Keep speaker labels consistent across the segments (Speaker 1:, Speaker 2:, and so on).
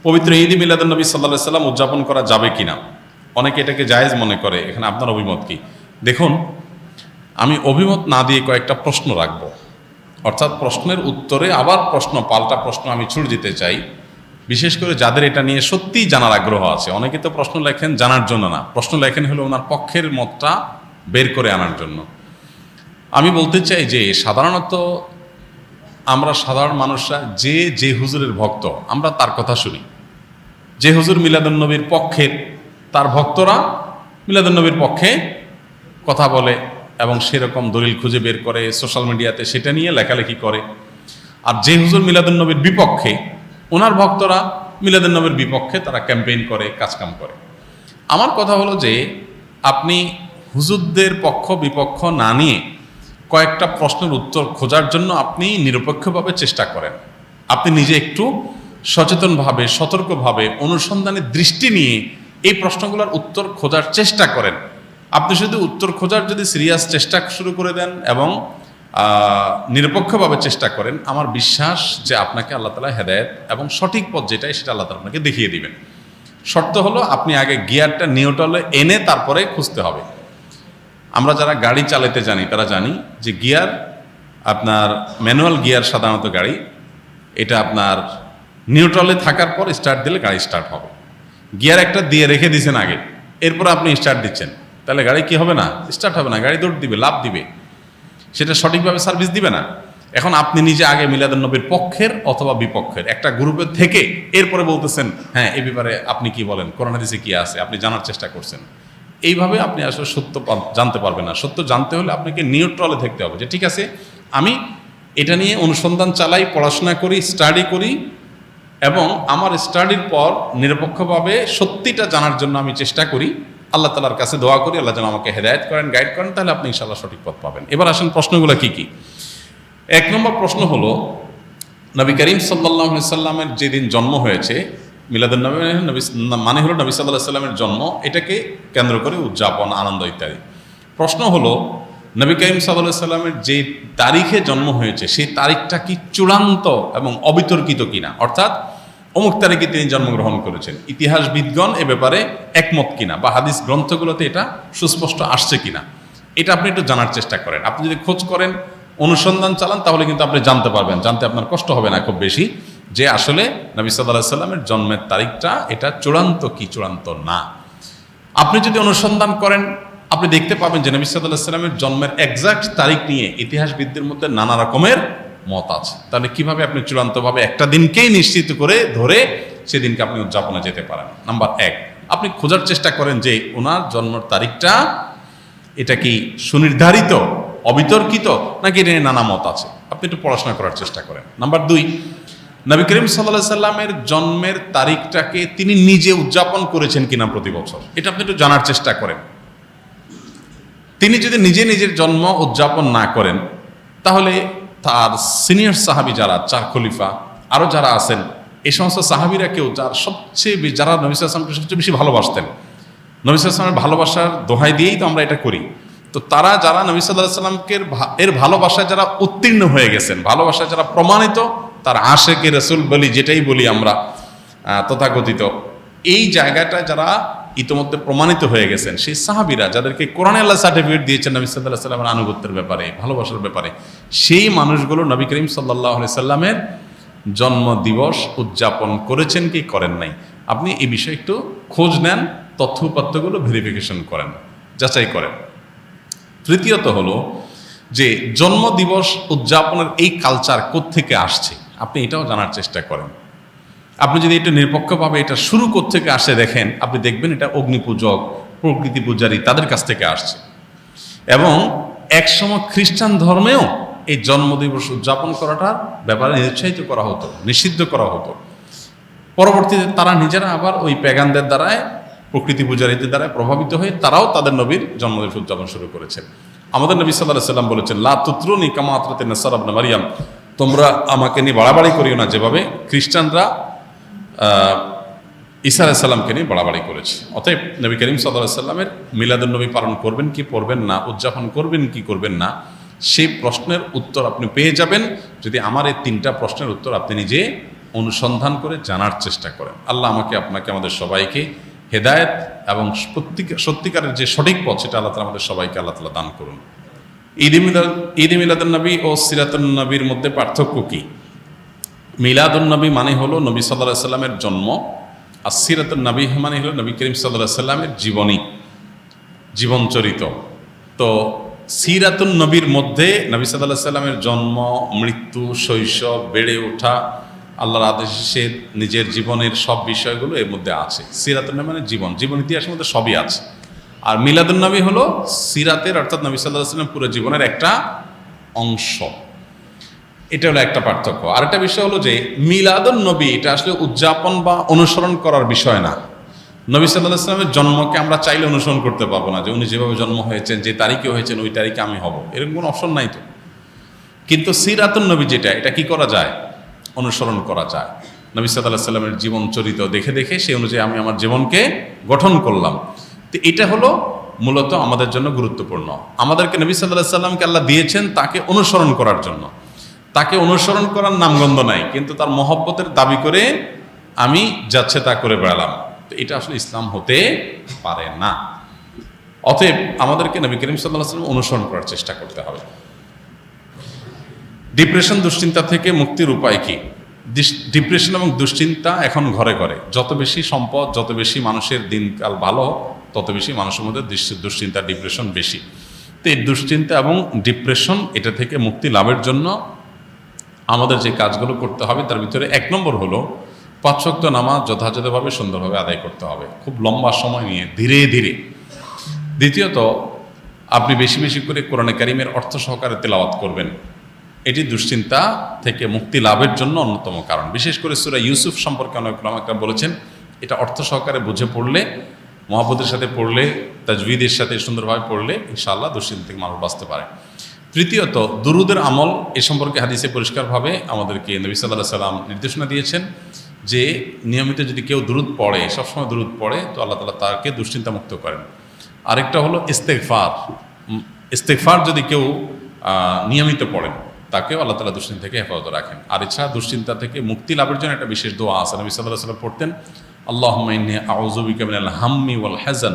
Speaker 1: পবিত্র ঈদ মিলাদুন নবী সাল্লাল্লাহু আলাইহি সাল্লাম উদযাপন করা যাবে কিনা, অনেকে এটাকে জায়েজ মনে করে। এখানে আপনার অভিমত কি? দেখুন, আমি অভিমত না দিয়ে কয়েকটা প্রশ্ন রাখব, অর্থাৎ প্রশ্নের উত্তরে আবার পাল্টা প্রশ্ন আমি ছুড়ে দিতে চাই, বিশেষ করে যাদের এটা নিয়ে সত্যিই জানার আগ্রহ আছে। অনেকে তো প্রশ্ন লেখেন জানার জন্য না, প্রশ্ন লেখেন হলো ওনার পক্ষের মতটা বের করে আনার জন্য। আমি বলতে চাই যে সাধারণত আমরা সাধারণ মানুষরা যে হুজুরের ভক্ত আমরা তার কথা শুনি। যে হুজুর মিলাদুন নবীর পক্ষের, তার ভক্তরা মিলাদুন নবীর পক্ষে কথা বলে এবং সেরকম দলিল খুঁজে বের করে সোশ্যাল মিডিয়াতে সেটা নিয়ে লেখালেখি করে। আর যে হুজুর মিলাদুন নবীর বিপক্ষে, ওনার ভক্তরা মিলাদুন নবীর বিপক্ষে তারা ক্যাম্পেইন করে, কাজকাম করে। আমার কথা হলো যে আপনি হুজুরদের পক্ষ বিপক্ষ না নিয়ে কয়েকটা প্রশ্নের উত্তর খোঁজার জন্য আপনি নিরপেক্ষভাবে চেষ্টা করেন। আপনি নিজে একটু সচেতনভাবে, সতর্কভাবে, অনুসন্ধানের দৃষ্টি নিয়ে এই প্রশ্নগুলোর উত্তর খোঁজার চেষ্টা করেন। আপনি শুধু উত্তর খোঁজার যদি সিরিয়াস চেষ্টা শুরু করে দেন এবং নিরপেক্ষভাবে চেষ্টা করেন, আমার বিশ্বাস যে আপনাকে আল্লাহ তাআলা হেদায়েত এবং সঠিক পথ যেটাই সেটা আল্লাহ তাআলা আপনাকে দেখিয়ে দিবেন। শর্ত হলো আপনি আগে গিয়ারটা নিউট্রালে এনে তারপরে খুঁজতে হবে। আমরা যারা গাড়ি চালাতে জানি তারা জানি যে গিয়ার, আপনার ম্যানুয়াল গিয়ার সাধারণত গাড়ি, এটা আপনার নিউট্রালে থাকার পর স্টার্ট দিলে গাড়ি স্টার্ট হবে। গিয়ার একটা দিয়ে রেখে দিয়েছেন আগে, এরপর আপনি স্টার্ট দিচ্ছেন, তাহলে গাড়ি কি হবে না? স্টার্ট হবে না, গাড়ি দৌড় দিবে, লাফ দিবে, সেটা সঠিকভাবে সার্ভিস দিবে না। এখন আপনি নিজে আগে মিলাদুন নবীর পক্ষের অথবা বিপক্ষের একটা গ্রুপের থেকে এরপরে বলতেছেন হ্যাঁ এই ব্যাপারে আপনি কি বলেন, কোরআন হাদিসে কি আছে, আপনি জানার চেষ্টা করছেন। এইভাবে আপনি আসলে সত্য জানতে পারবেন না। সত্য জানতে হলে আপনাকে নিউট্রালে থাকতে হবে, যে ঠিক আছে আমি এটা নিয়ে অনুসন্ধান চালাই, পড়াশোনা করি, স্টাডি করি এবং আমার স্টাডির পর নিরপেক্ষভাবে সত্যিটা জানার জন্য আমি চেষ্টা করি। আল্লাহ তাআলার কাছে দোয়া করি আল্লাহ যেন আমাকে হেদায়েত করেন, গাইড করেন, তাহলে আপনি ইনশাআল্লাহ সঠিক পথ পাবেন। এবার আসেন প্রশ্নগুলো কি কি। এক নম্বর প্রশ্ন হলো, নবী করিম সাল্লাল্লাহু আলাইহি সাল্লামের যেদিন জন্ম হয়েছে, মিলাদুন নবী মানে হলো নবী সাল্লাল্লাহু আলাইহি সাল্লামের জন্ম, এটাকে কেন্দ্র করে উদযাপন, আনন্দ ইত্যাদি। প্রশ্ন হলো, নবী করিম সাল্লাল্লাহু আলাইহি সাল্লামের যে তারিখে জন্ম হয়েছে সেই তারিখটা কি চূড়ান্ত এবং অবিতর্কিত কিনা, অর্থাৎ অমুক তারিখে তিনি জন্মগ্রহণ করেছেন, ইতিহাসবিদগণ এ ব্যাপারে একমত কিনা বা হাদিস গ্রন্থগুলোতে এটা সুস্পষ্ট আসছে কিনা, এটা আপনি একটু জানার চেষ্টা করেন। আপনি যদি খোঁজ করেন, অনুসন্ধান চালান, তাহলে কিন্তু আপনি জানতে পারবেন, জানতে আপনার কষ্ট হবে না খুব বেশি, যে আসলে নবী সাল্লাল্লাহু আলাইহি সাল্লামের জন্মের তারিখটা এটা চূড়ান্ত কি চূড়ান্ত না। আপনি যদি অনুসন্ধান করেন, আপনি দেখতে পাবেন যে নবী সাল্লাল্লাহু আলাইহি সাল্লামের জন্মের এক্সাক্ট তারিখ নিয়ে ইতিহাসবিদদের মধ্যে নানা রকমের মত আছে। তাহলে কিভাবে আপনি চূড়ান্তভাবে একটা দিনকেই নিশ্চিত করে ধরে সেদিনকে আপনি উদযাপনে যেতে পারেন? নাম্বার এক, আপনি খোঁজার চেষ্টা করেন যে ওনার জন্মের তারিখটা এটা কি সুনির্ধারিত, অবিতর্কিত, নাকি এটা নানা মত আছে, আপনি একটু পড়াশোনা করার চেষ্টা করেন। নাম্বার দুই, নবী করিম সাল্লাল্লাহু আলাইহি সাল্লামের জন্মের তারিখটাকে তিনি নিজে উদযাপন করেছেন কিনা প্রতি বছর, এটা আপনি একটু জানার চেষ্টা করেন। তিনি যদি নিজে নিজের জন্ম উদযাপন না করেন, তাহলে তার সিনিয়র সাহাবী যারা, চার খলিফা আরও যারা আছেন, এই সমস্ত সাহাবীরা কেউ যারা নবী সাল্লাল্লাহু আলাইহি ওয়াসাল্লামকে সবচেয়ে বেশি ভালোবাসতেন, নবী সাল্লাল্লাহু আলাইহি ওয়াসাল্লামের ভালোবাসার দোহাই দিয়েই তো আমরা এটা করি, তো তারা যারা নবী সাল্লাল্লাহু আলাইহি ওয়াসাল্লামকে এর ভালোবাসায় যারা উত্তীর্ণ হয়ে গেছেন, ভালোবাসায় যারা প্রমাণিত, তার আশেকে রাসূল বলি, যেটাই বলি আমরা তথাকথিত, এই জায়গাটা যারা ইতোমধ্যে প্রমাণিত হয়ে গেছেন, সেই সাহাবীরা যাদেরকে কোরআনে আল্লাহ সার্টিফিকেট দিয়েছেন নবী সাল্লাল্লাহু আলাইহি ওয়াসাল্লামের আনুগত্যের ব্যাপারে, ভালোবাসার ব্যাপারে, সেই মানুষগুলো নবী করিম সাল্লাল্লাহু আলাইহি সাল্লামের জন্ম দিবস উদযাপন করেছেন কি করেন নাই, আপনি এই বিষয়ে একটু খোঁজ নেন, তথ্য উপাত্তগুলো ভেরিফিকেশন করেন, যাচাই করেন। তৃতীয়ত হলো যে জন্মদিবস উদযাপনের এই কালচার কোত্থেকে আসছে, আপনি এটাও জানার চেষ্টা করেন। আপনি যদি এটা নিরপেক্ষভাবে এটা শুরু কোত্থেকে আসে দেখেন, আপনি দেখবেন এটা অগ্নিপূজক, প্রকৃতি পূজারী তাদের কাছ থেকে আসছে। এবং একসময় খ্রিস্টান ধর্মেও এই জন্মদিবস উদযাপন করাটার ব্যাপারে নিরুৎসাহিত করা হতো, নিষিদ্ধ করা হতো। পরবর্তীতে তারা নিজেরা আবার ওই প্যাগানদের দ্বারায়, প্রকৃতি পূজারীদের দ্বারা প্রভাবিত হয়ে তারাও তাদের নবীর জন্মদিবস উদযাপন শুরু করেছে। আমাদের নবী সাল্লাল্লাহু আলাইহি ওয়াসাল্লাম বলেছেন, লা তুতরুনি কামা আতরাতিন নাসারা ইবনে মারইয়াম, তোমরা আমাকে নিয়ে বাড়াবাড়ি করিও না যেভাবে খ্রিস্টানরা ঈসা আলাইহিস সালামকে নিয়ে বাড়াবাড়ি করেছে। অতএব নবী করিম সাল্লাল্লাহু আলাইহি ওয়াসাল্লামের মিলাদুন নবী পালন করবেন কি করবেন না, উদযাপন করবেন কি করবেন না, সেই প্রশ্নের উত্তর আপনি পেয়ে যাবেন যদি আমার এই তিনটা প্রশ্নের উত্তর আপনি নিজে অনুসন্ধান করে জানার চেষ্টা করেন। আল্লাহ আমাকে আপনাকে আমাদের সবাইকে হেদায়েত এবং সত্যিকারের যে সঠিক পথ সেটা আল্লাহ তাআলা আমাদের সবাইকে আল্লাহ তাআলা দান করুন। ঈদ মিলাদুন নবী ও সিরাতুন নবীর মধ্যে পার্থক্য কী? মিলাদুন নবী মানে হলো নবী সাল্লাল্লাহু আলাইহি সাল্লামের জন্ম, আর সিরাতুন নবী মানে হলো নবী করিম সাল্লাল্লাহু আলাইহি সাল্লামের জীবনচরিত। তো সিরাতুন নবীর মধ্যে নবী সাল্লাল্লাহু আলাইহি সাল্লামের জন্ম, মৃত্যু, শৈশব, বেড়ে ওঠা, আল্লাহর আদেশে নিজের জীবনের সব বিষয়গুলো এর মধ্যে আছে। সিরাতুন নবী মানে জীবন ইতিহাসের মধ্যে সবই আছে। আর মিলাদুন নবী হলো সিরাতের অর্থাৎ নবী সাল্লাল্লাহু আলাইহি সাল্লাম পুরো জীবনের একটা অংশ। এটা হলো একটা পার্থক্য। আরেকটা বিষয় হলো যে মিলাদুন নবী এটা আসলে উদযাপন বা অনুসরণ করার বিষয় না। নবী সাল্লাল্লাহু আলাইহি সাল্লামের জন্মকে আমরা চাইলে অনুসরণ করতে পারবো না, যে উনি যেভাবে জন্ম হয়েছেন, যে তারিখে হয়েছেন ওই তারিখে আমি হব, এরকম কোনো অপশন নাই তো। কিন্তু সিরাতুন নবী যেটা, এটা কি করা যায়? অনুসরণ করা যায়। নবী সাল্লাল্লাহু আলাইহি সাল্লামের জীবন চরিত দেখে দেখে সেই অনুযায়ী আমি আমার জীবনকে গঠন করলাম। তো এটা হলো মূলত আমাদের জন্য গুরুত্বপূর্ণ। আমাদেরকে নবী সাল্লাল্লাহু আলাইহি সাল্লামকে আল্লাহ দিয়েছেন তাকে অনুসরণ করার জন্য। তাকে অনুসরণ করার নামগন্ধ নাই, কিন্তু তার মহব্বতের দাবি করে আমি যাচ্ছে তা করে বেড়ালাম, তো এটা আসলে ইসলাম হতে পারে না। অতএব আমাদেরকে নবী করিম সাল্লাল্লাহু আলাইহি ওয়াসাল্লাম অনুসরণ করার চেষ্টা করতে হবে। ডিপ্রেশন, দুশ্চিন্তা থেকে মুক্তির উপায় কি? ডিপ্রেশন এবং দুশ্চিন্তা এখন ঘরে ঘরে। যত বেশি সম্পদ, যত বেশি মানুষের দিনকাল ভালো, তত বেশি মানুষের মধ্যে দুশ্চিন্তা, ডিপ্রেশন বেশি। তো এই দুশ্চিন্তা এবং ডিপ্রেশন এটা থেকে মুক্তি লাভের জন্য আমাদের যে কাজগুলো করতে হবে তার ভিতরে 1 নম্বর হলো 5 ওয়াক্ত নামাজ যথাযথভাবে সুন্দরভাবে আদায় করতে হবে, খুব লম্বা সময় নিয়ে ধীরে ধীরে। দ্বিতীয়ত, আপনি বেশি বেশি করে কোরআনে কারিমের অর্থ সহকারে তেলাওয়াত করবেন। এটি দুশ্চিন্তা থেকে মুক্তি লাভের জন্য অন্যতম কারণ। বিশেষ করে সূরা ইউসুফ সম্পর্কে অনেক উলামায়ে কেরাম বলেছেন, এটা অর্থ সহকারে বুঝে পড়লে, মহব্বতের সাথে পড়লে, তাজউইদের সাথে সুন্দরভাবে পড়লে ইনশাআল্লাহ দুশ্চিন্তা থেকে মানুষ বাঁচতে পারে। তৃতীয়ত, দুরুদের আমল। এ সম্পর্কে হাদিসে পরিষ্কারভাবে আমাদেরকে নবী সাল্লাল্লাহু আলাইহি সাল্লাম নির্দেশনা দিয়েছেন যে নিয়মিত যদি কেউ দুরুদ পড়ে, সবসময় দুরুদ পড়ে, তো আল্লাহ তাআলা তাকে দুশ্চিন্তা মুক্ত করেন। আরেকটা হলো ইস্তেগফার যদি কেউ নিয়মিত পড়েন, তাকেও আল্লাহ তাআলা দুশ্চিন্তা থেকে হেফাজত রাখেন। আর এছাড়া দুশ্চিন্তা থেকে মুক্তি লাভের জন্য একটা বিশেষ দোয়া আছে, নবী সাল্লাল্লাহু আলাইহি সাল্লাম পড়তেন, আল্লাহুম্মা ইন্নী আউযু বিকা মিনাল হাম্মি ওয়াল হাযান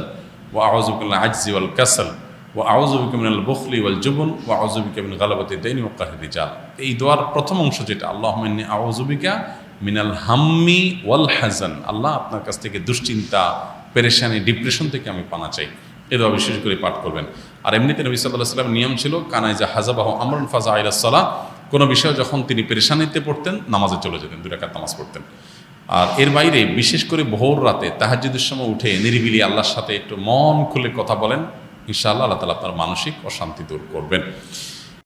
Speaker 1: ওয়া আউযু বিকা মিনাল আজজি ওয়াল কাসাল ওয়া আউযু বিকা মিনাল বুখলি ওয়াল জুবন ওয়া আউযু বিকা মিন গালাবাতিদ দাইনি ওয়া কাহরি রিজাল। এই দোয়ার প্রথম অংশ যেটা, আল্লাহুম্মা ইন্নী আউযু বিকা মিনাল হাম্মি ওয়াল হাযান, আল্লাহ আপনার কাছ থেকে দুশ্চিন্তা, পেরেশানি, ডিপ্রেশন থেকে আমি পানা চাই, এই দোয়া বিশেষ করে পাঠ করবেন। আর এমনিতে নবী সাল্লাল্লাহু আলাইহি সাল্লামের নিয়ম ছিল, কানাইজা হাজাবাহু আমরুন ফাজা ইলাস সালাহ, কোনো বিষয় যখন তিনি পেরেশানিতে পড়তেন নামাজে চলে যেতেন, 2 রাকাত নামাজ পড়তেন। আর এর বাইরে বিশেষ করে ভোর রাতে তাহাজ্জুদের সময় উঠে নিরিবিলি আল্লাহর সাথে একটু মন খুলে কথা বলেন, ইনশাআল্লাহ আল্লাহ তাআলা আপনার মানসিক অশান্তি দূর করবেন।